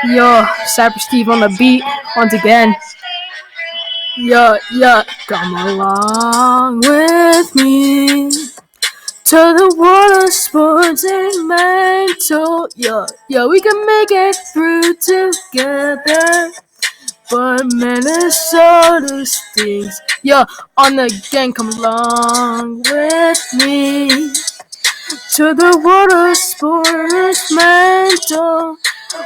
Yo, Cyber Steve on the beat once again. Come along with me to the world of sports and mental. We can make it through together. But Minnesota stings. On the gang, come along with me to the world of sports mental.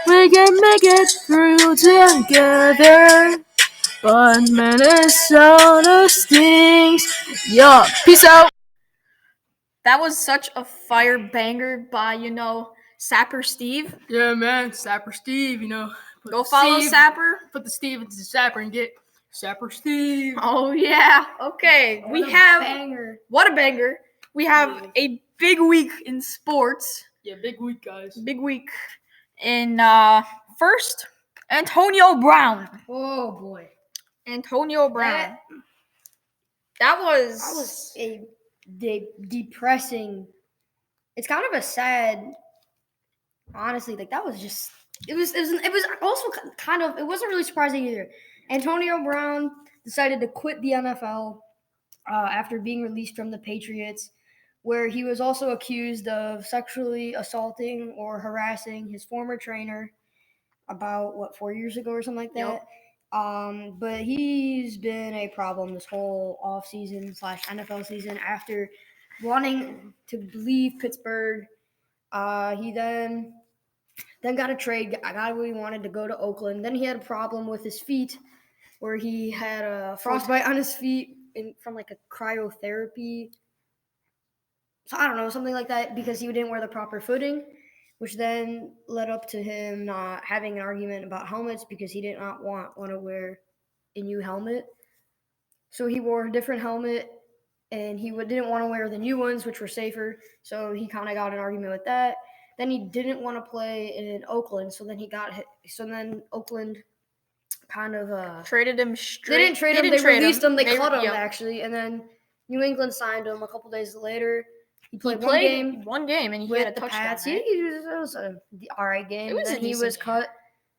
We can make it through together. But Minnesota stings. Peace out. That was such a fire banger by, Sapper Steve. Yeah, man, Sapper Steve, Go follow Steve, Sapper. Put the Steve into the Sapper and get Sapper Steve. Oh, yeah. Okay. What a banger. We have a big week in sports. Yeah, big week, guys. Big week. In first, Antonio Brown. Oh, boy. Antonio Brown. That was a depressing. It's kind of a sad. Honestly, that was just. It was also kind of. It wasn't really surprising either. Antonio Brown decided to quit the NFL after being released from the Patriots, where he was also accused of sexually assaulting or harassing his former trainer about 4 years ago or something like that. Yep. But he's been a problem this whole offseason / NFL season after wanting to leave Pittsburgh. He then got a trade. I got what he wanted to go to Oakland. Then he had a problem with his feet, where he had a frostbite on his feet from a cryotherapy. So I don't know, something like that, because he didn't wear the proper footing, which then led up to him not having an argument about helmets because he did not want to wear a new helmet. So he wore a different helmet, and he didn't want to wear the new ones, which were safer. So he kind of got an argument with that. Then he didn't want to play in Oakland, so then Oakland kind of traded him straight. They didn't trade him. They released him. They cut him actually, and then New England signed him a couple days later. He played one game, and he had a touchdown. Pats. Right? It was an all right game. He was cut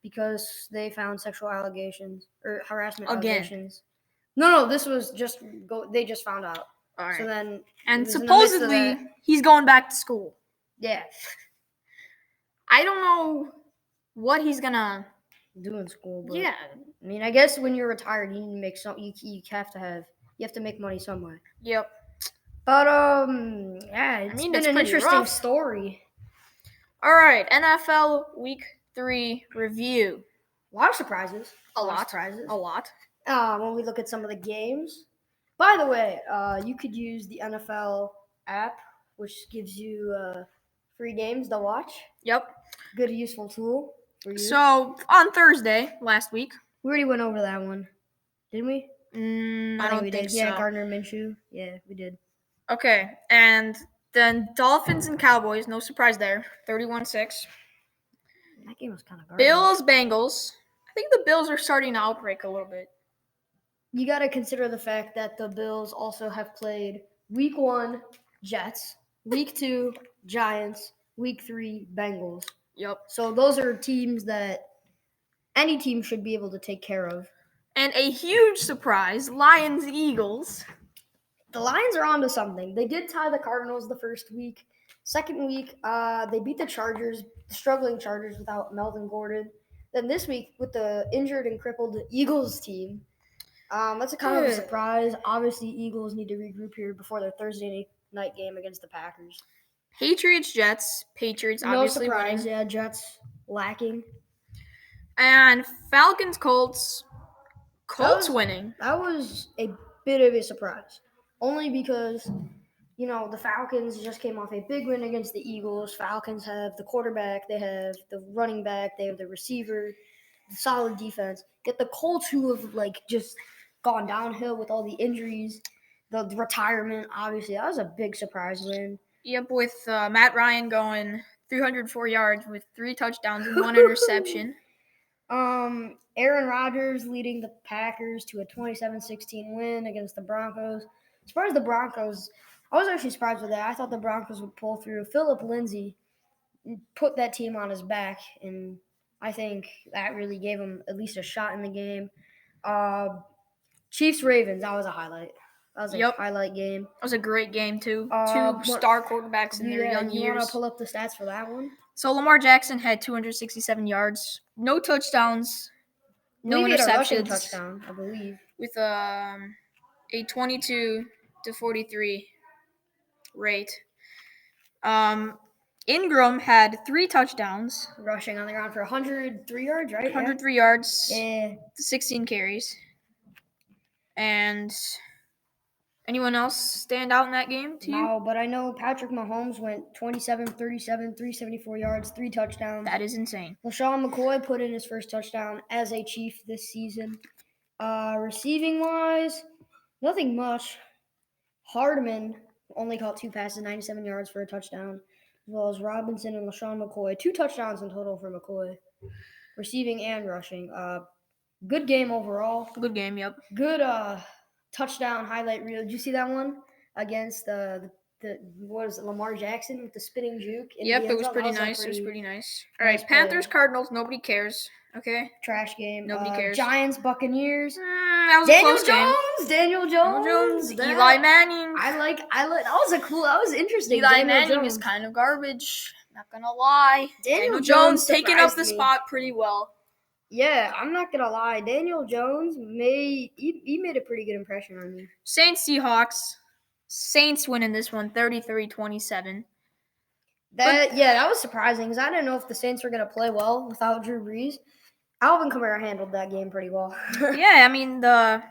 because they found sexual allegations or harassment allegations. No, this was they just found out. All right. So then, and supposedly he's going back to school. Yeah. I don't know what he's gonna do in school, but yeah. I mean, I guess when you're retired, you make you have to make money somewhere. Yep. But it's been an interesting story. All right, NFL Week 3 review. A lot of surprises. A lot. When we look at some of the games. By the way, you could use the NFL app, which gives you free games to watch. Yep. Good, useful tool for you. So, on Thursday last week. We already went over that one. Didn't we? I don't think so. Yeah, Gardner Minshew. Yeah, we did. Okay, and then Dolphins and Cowboys, no surprise there, 31-6. That game was kind of garbage. Bills-Bengals. I think the Bills are starting to outbreak a little bit. You got to consider the fact that the Bills also have played Week 1 Jets, Week 2 Giants, Week 3 Bengals. Yep. So those are teams that any team should be able to take care of. And a huge surprise, Lions-Eagles. The Lions are onto something. They did tie the Cardinals the first week. Second week, they beat the Chargers, the struggling Chargers without Melvin Gordon. Then this week, with the injured and crippled Eagles team, that's a kind of a surprise. Obviously, Eagles need to regroup here before their Thursday night game against the Packers. Patriots-Jets. Patriots obviously winning. No surprise, winning. Yeah, Jets lacking. And Falcons-Colts. Colts winning. That was a bit of a surprise. Only because, the Falcons just came off a big win against the Eagles. Falcons have the quarterback, they have the running back, they have the receiver, the solid defense. Get the Colts, who have just gone downhill with all the injuries, the retirement. Obviously, that was a big surprise win. Yep, with Matt Ryan going 304 yards with 3 touchdowns and 1 interception. Aaron Rodgers leading the Packers to a 27-16 win against the Broncos. As far as the Broncos, I was actually surprised with that. I thought the Broncos would pull through. Philip Lindsay put that team on his back, and I think that really gave them at least a shot in the game. Chiefs Ravens, that was a highlight. That was a Yep. highlight game. It was a great game, too. Two Two star quarterbacks in their young you years. want to pull up the stats for that one? So Lamar Jackson had 267 yards, no touchdowns, no He had a rushing interceptions, touchdown, I believe. with a 22-43 rate. Ingram had 3 touchdowns, Rushing on the ground for 103 yards, right? 103 yards, Yeah. 16 carries. And anyone else stand out in that game to you? No, but I know Patrick Mahomes went 27, 37, 374 yards, 3 touchdowns. That is insane. LaShawn McCoy put in his first touchdown as a Chief this season. Receiving wise, nothing much. Hardman only caught 2 passes, 97 yards for a touchdown, as well as Robinson and LaShawn McCoy. 2 touchdowns in total for McCoy, receiving and rushing. Good game overall. Good game, yep. Good touchdown highlight reel. Did you see that one against the what is it, Lamar Jackson with the spinning juke? Yep, it was pretty nice. It was pretty nice. All right, Panthers, Cardinals, nobody cares. Okay. Trash game. Nobody cares. Giants, Buccaneers. That was a close game. Daniel Jones. Eli Manning. I like. That was interesting. Eli Daniel Manning Jones. is kind of garbage. Not gonna lie. Daniel Jones taking up surprised the me. spot pretty well. Yeah, I'm not gonna lie. Daniel Jones he made a pretty good impression on me. Saints, Seahawks. Saints winning this one, 33-27. That was surprising because I didn't know if the Saints were gonna play well without Drew Brees. Alvin Kamara handled that game pretty well. Yeah, I mean the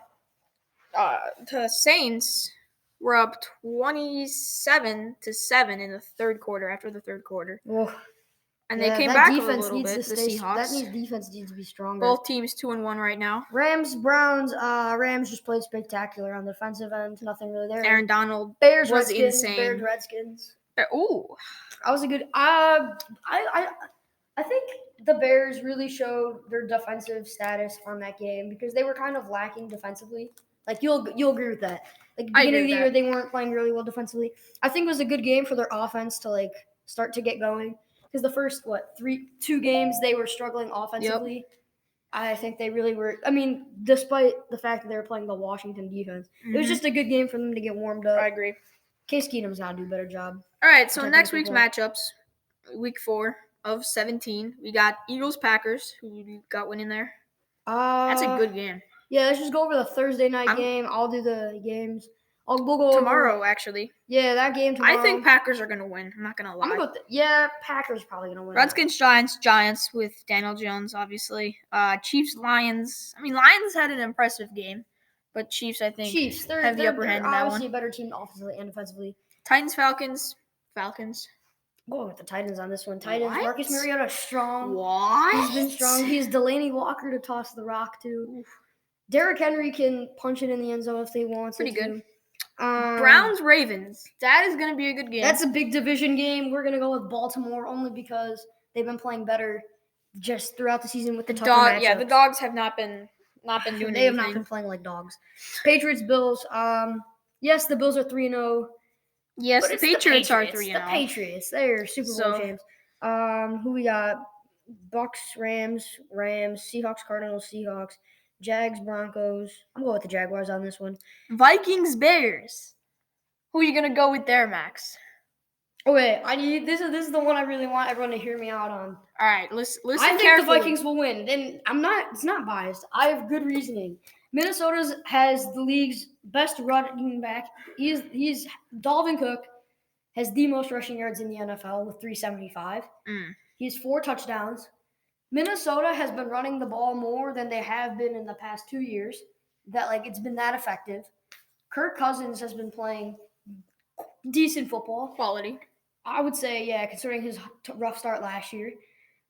Saints were up 27-7 in the third quarter after the third quarter. Oof. And they Yeah, came that back a defense little needs bit, to the stay. Seahawks. Defense needs to be stronger. Both teams 2-1 right now. Rams, Browns. Rams just played spectacular on the defensive end. Nothing really there. Aaron Donald Bears, was Redskins. insane. Bears, Redskins. Ooh. That was a good. I think the Bears really showed their defensive status on that game because they were kind of lacking defensively. Like you'll agree with that. Like I beginning of agree the with year, they weren't playing really well defensively. I think it was a good game for their offense to like start to get going because the first 2 games they were struggling offensively. I think they really were. I mean, despite the fact that they were playing the Washington defense, it was just a good game for them to get warmed up. I agree. Case Keenum's got to do a better job. All right, so Protecting next the week's football. matchups, week 4 of 17, we got Eagles-Packers, who you got winning there. That's a good game. Yeah, let's just go over the Thursday night I'm- game. I'll do the games. We'll go Tomorrow, over. actually. Yeah, that game tomorrow. I think Packers are going to win. I'm not going to lie. I'm gonna go. Packers probably gonna win. Redskins, Giants with Daniel Jones, obviously. Chiefs, Lions. I mean, Lions had an impressive game, but Chiefs, I think, Chiefs. They're have the upper hand in that obviously one. a better team offensively and defensively. Titans, Falcons. Go with the Titans on this one. Titans. What? Marcus Mariota strong. What? He's been strong. He's Delaney Walker to toss the rock to. Derrick Henry can punch it in the end zone if they want. Pretty to. good. Browns, Ravens. That is going to be a good game. That's a big division game. We're gonna go with Baltimore only because they've been playing better just throughout the season with the tougher matchups. Yeah, the Dogs have not been doing They have not anything. been playing like dogs. Patriots, Bills. Yes, the Bills are 3-0. Yes, but the it's Patriots are The 3-0. Patriots, they're Super Bowl So- champs. Who we got? Bucks, Rams, Seahawks, Cardinals, Seahawks, Jags, Broncos. I'm going with the Jaguars on this one. Vikings, Bears. Who are you going to go with there, Max? Okay, this is the one I really want everyone to hear me out on. All right, listen I think carefully. the Vikings will win. And it's not biased. I have good reasoning. Minnesota has the league's best running back. He's Dalvin Cook has the most rushing yards in the NFL with 375. He has 4 touchdowns. Minnesota has been running the ball more than they have been in the past 2 years. It's been that effective. Kirk Cousins has been playing decent football. Quality. I would say, yeah, considering his rough start last year.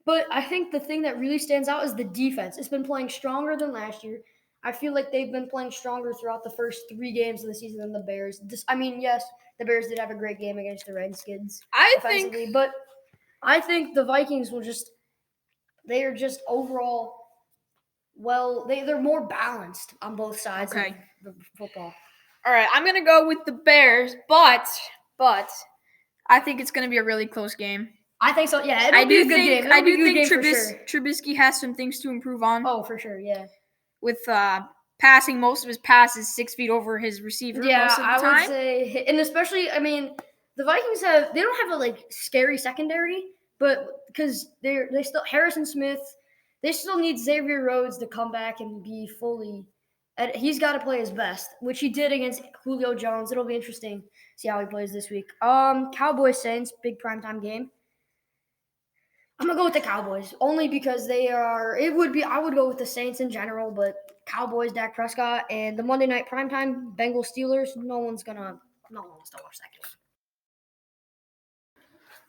But I think the thing that really stands out is the defense. It's been playing stronger than last year. I feel like they've been playing stronger throughout the first 3 games of the season than the Bears. Yes, the Bears did have a great game against the Redskins offensively, but I think the Vikings they are just overall, they're more balanced on both sides Okay. of the football. All right, I'm going to go with the Bears, but I think it's going to be a really close game. I think so. Yeah, it'll I be do a good think game. I It'll be a do good think game for sure. Trubisky has some things to improve on Oh, for sure. Yeah. with passing most of his passes 6 feet over his receiver Yeah, most of the I time. would say, and especially, I mean, the Vikings they don't have a like scary secondary, but because they still Harrison Smith, they still need Xavier Rhodes to come back and be fully. And he's got to play his best, which he did against Julio Jones. It'll be interesting to see how he plays this week. Cowboys Saints, big primetime game. I'm gonna go with the Cowboys only because they are. It would be. I would go with the Saints in general, but Cowboys, Dak Prescott, and the Monday night primetime Bengals Steelers. No one wants to watch that game.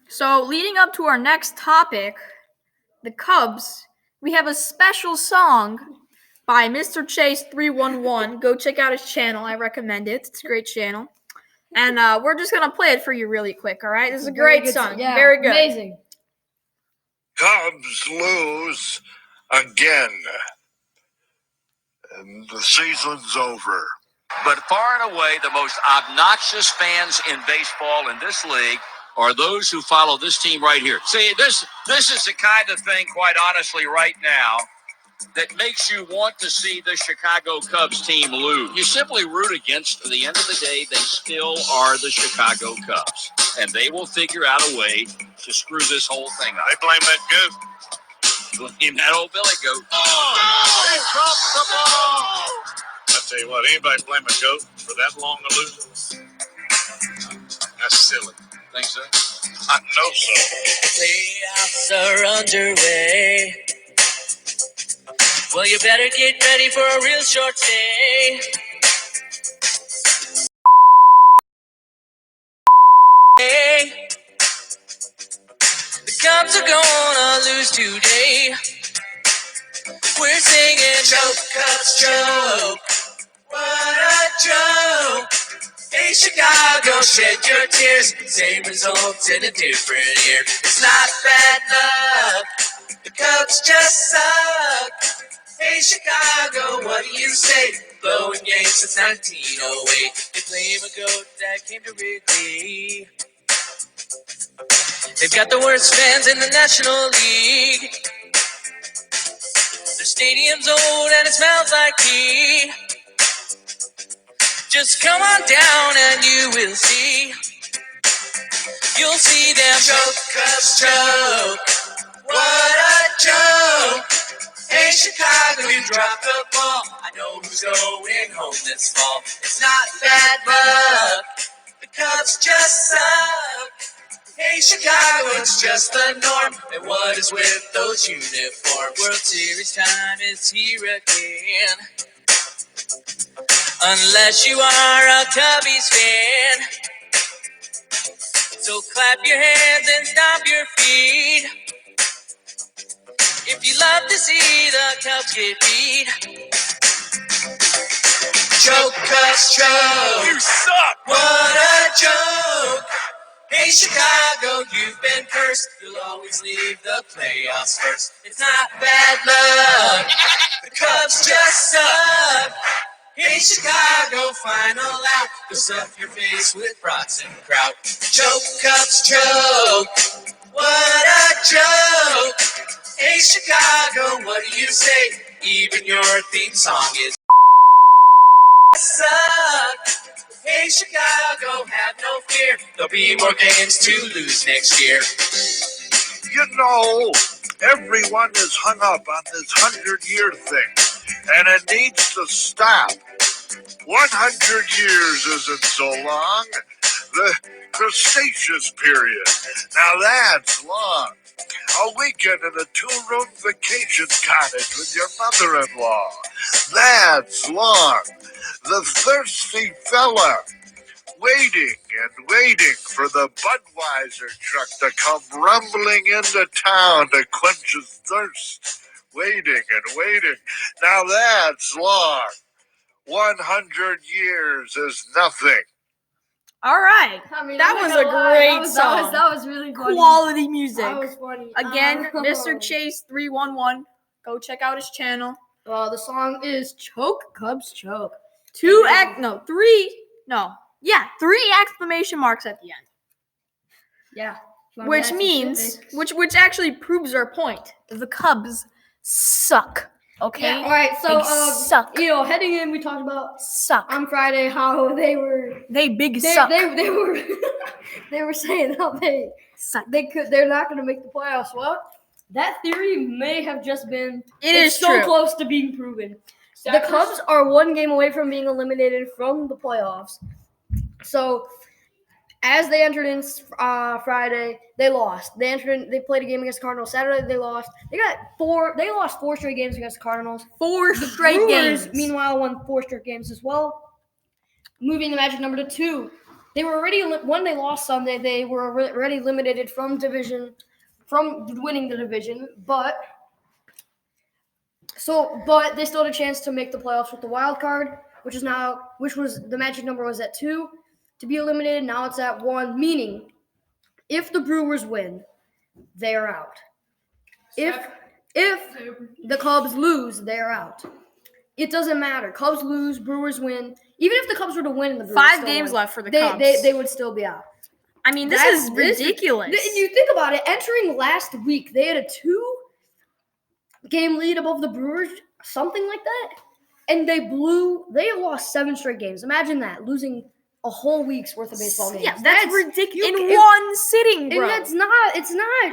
So leading up to our next topic, the Cubs, we have a special song by Mr. Chase 311. Go check out his channel. I recommend it. It's a great channel. And we're just gonna play it for you really quick. All right, this is a Very great good song. Yeah, Very good. amazing. Cubs lose again. And the season's over. But far and away, the most obnoxious fans in baseball in this league are those who follow this team right here. See, this is the kind of thing, quite honestly, right now, that makes you want to see the Chicago Cubs team lose. You simply root against, at the end of the day, they still are the Chicago Cubs. And they will figure out a way to screw this whole thing up. They blame that goat. Blame that old Billy Goat. He dropped the ball. I tell you what, anybody blame a goat for that long a losing? That's silly. Think so? I know so. Playoffs are underway. Well, you better get ready for a real short stay. Hey, the Cubs are gonna lose today. We're singing choke, Cubs choke. What a joke. Hey, Chicago, shed your tears. Same results in a different year. It's not bad luck. The Cubs just suck. Hey, Chicago, what do you say? Blowing games since 1908. They claim a goat that came to Wrigley. They've got the worst fans in the National League. Their stadium's old and it smells like pee. Just come on down and you will see. You'll see them choke, Cubs choke. What a joke. Hey, Chicago, you dropped the ball. I know who's going home this fall. It's not bad luck. The Cubs just suck. Hey, Chicago, it's just the norm. And what is with those uniforms? World Series time is here again. Unless you are a Cubbies fan. So clap your hands and stomp your feet. If you love to see the Cubs get beat. Choke, Cubs, choke. You suck! What a joke. Hey, Chicago, you've been cursed. You'll always leave the playoffs first. It's not bad luck. The Cubs just suck. Hey, Chicago, final out. You'll stuff your face with brats and kraut. Choke, Cubs, choke. What a joke. Hey, Chicago, what do you say? Even your theme song is suck. Hey, Chicago, have no fear. There'll be more games to lose next year. You know, everyone is hung up on this 100-year thing, and it needs to stop. 100 years isn't so long. The Cretaceous period. Now that's long. A weekend in a 2-room vacation cottage with your mother-in-law. That's long. The thirsty fella waiting and waiting for the Budweiser truck to come rumbling into town to quench his thirst. Waiting and waiting. Now that's long. 100 years is nothing. All right. I mean, That I'm was not a gonna lie, great song. That was really funny. Quality music. That was funny. Again, Oh. Mr. Chase 311. Go check out his channel. The song is Choke, Cubs Choke. 3 exclamation marks at the end. Yeah. Wanna which get means specifics? which actually proves our point. The Cubs suck. Okay, Yeah, all right. So, They suck. heading in, we talked about suck. on Friday how they were They big they, suck. they were they were saying how suck. they're not going to make the playoffs. Well, that theory may have just been It's so true. close to being proven. The Cubs are one game away from being eliminated from the playoffs. So, as they entered in Friday, they lost. They played a game against the Cardinals. Saturday, they lost. They lost 4 straight games against the Cardinals. 4 straight Brewers, games. meanwhile, won 4 straight games as well, moving the magic number to 2. They were already when they lost Sunday. They were already eliminated from winning the division, but they still had a chance to make the playoffs with the wild card, which was the magic number was at 2 to be eliminated. Now it's at 1, meaning if the Brewers win, they are out. If the Cubs lose, they are out. It doesn't matter. Cubs lose, Brewers win. Even if the Cubs were to win, the Brewers 5 still games win. left for the They, Cubs. they would still be out. I mean, this That's- is ridiculous. You think about it. Entering last week, they had a 2-game lead above the Brewers, something like that, and they lost 7 straight games. Imagine that, losing a whole week's worth of baseball games. Yeah, that's ridiculous. In it- one sitting, bro. And it's not.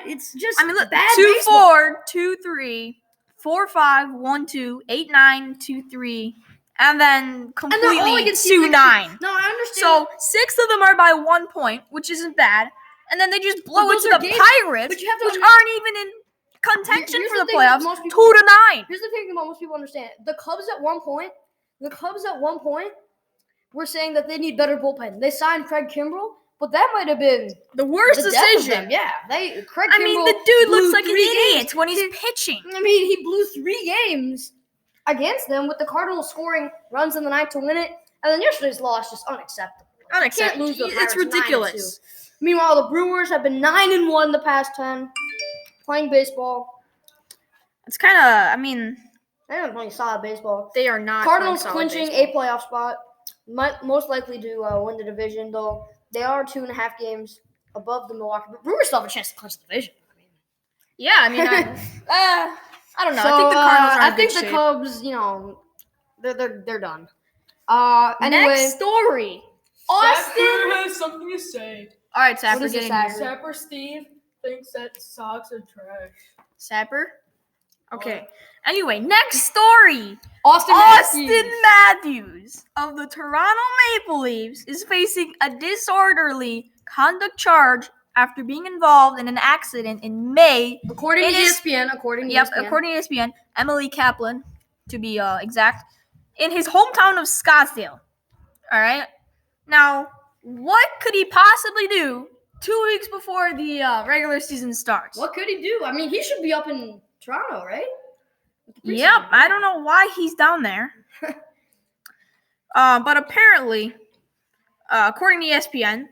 It's just I mean, look, bad 2 baseball. 4, 2 3, 4 5, 1 2, 8 9, 2 3, and then And they're all completely against 2 9. No, I understand. So 6 of them are by 1 point, which isn't bad, and then they just blow But it those to are the games- Pirates, but you have to which under- aren't even in contention Here's for the the thing that playoffs. most 2 people- to 9. Here's the thing that most people understand: the Cubs at one point were saying that they need better bullpen. They signed Craig Kimbrell, but that might have been The worst the death of decision. them. Yeah, Craig. I mean, Kimbrell the dude blew looks like an 3 idiot games. when he's pitching. I mean, he blew 3 games against them with the Cardinals scoring runs in the ninth to win it, and then yesterday's loss just unacceptable. Can't lose to the Pirates It's ridiculous. 9-2. Meanwhile, the Brewers have been 9-1 the past 10 playing baseball. It's kind of, I mean, They haven't played solid baseball. they are not. Cardinals playing solid clinching baseball. a playoff spot, most likely to win the division, though they are 2.5 games above the Milwaukee. But Brewers still have a chance to clinch the division. Yeah, I mean, I don't know. So, I think the Cardinals are I in think good the shape. Cubs, they're done. Anyway, Next story. Austin. has something to say. All right, Sapper, What is get it, in Sapper? here. Sapper Steve thinks that socks are trash. Sapper. Okay. Anyway, next story. Austin Matthews of the Toronto Maple Leafs is facing a disorderly conduct charge after being involved in an accident in May. According to It is- ESPN, According to ESPN, Emily Kaplan, to be exact, in his hometown of Scottsdale. All right. Now, what could he possibly do 2 weeks before the regular season starts? What could he do? I mean, he should be up in Toronto, right? With the Yep, preseason. I don't know why he's down there. But apparently, according to ESPN,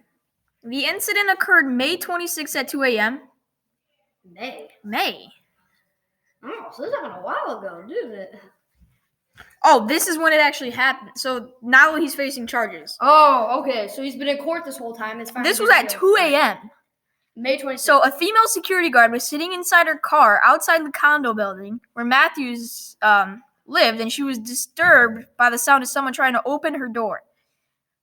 the incident occurred May 26th at 2 a.m. May. Oh, so this happened a while ago, didn't it? Oh, this is when it actually happened. So now he's facing charges. Oh, okay. So he's been in court this whole time. It's This was at 2 a.m. May 26th. So a female security guard was sitting inside her car outside the condo building where Matthews lived, and she was disturbed by the sound of someone trying to open her door.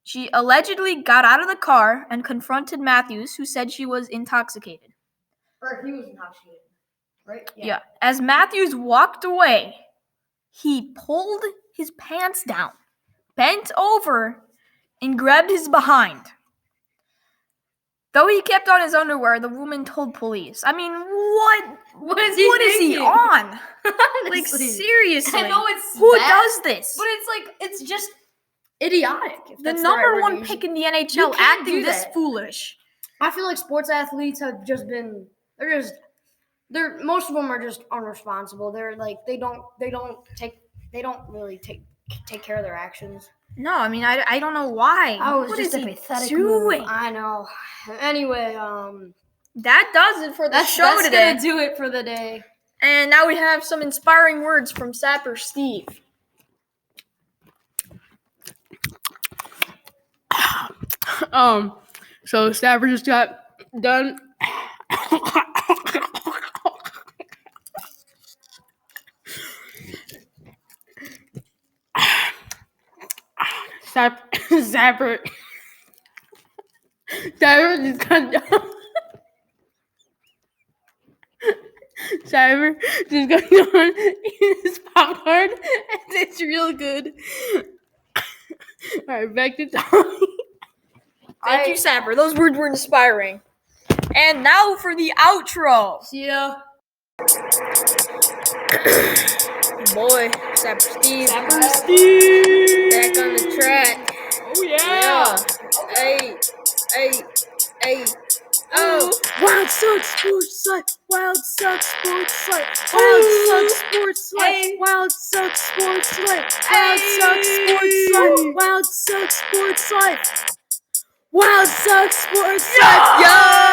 She allegedly got out of the car and confronted Matthews, who said she was intoxicated. Or he was intoxicated, right? Yeah. As Matthews walked away, he pulled his pants down, bent over, and grabbed his behind. Though he kept on his underwear, the woman told police. I mean, what is he thinking? on? Like, Honestly. seriously. I know it's Who bad, does this? but it's just idiotic. If The that's number right word one to use. pick in the You NHL can't acting do this that. foolish. I feel like sports athletes have just been they're most of them are just unresponsible. They're like they don't really take care of their actions. No, I mean, I don't know why. I was What just is a he pathetic doing? move. I know. Anyway, That does it for the that's show today. gonna do it for the day. And now we have some inspiring words from Sapper Steve. So Sapper just got done Zapper just got done. Cyber just got done eating his popcorn, and it's real good. All right, back to Tommy. Thank you, Sapper. Those words were inspiring. And now for the outro. See ya. Boy, Sapper Steve. Sapper Steve. Back on the track. Oh yeah. Hey. Oh. Wild Sox Sports Life. Wild Sox Sports Life. Wild Sox Sports Life. Wild Sox Sports Life. Wild Sox Sports Life. Wild Sox Sports Life. Wild Sox Sports Life. Yo.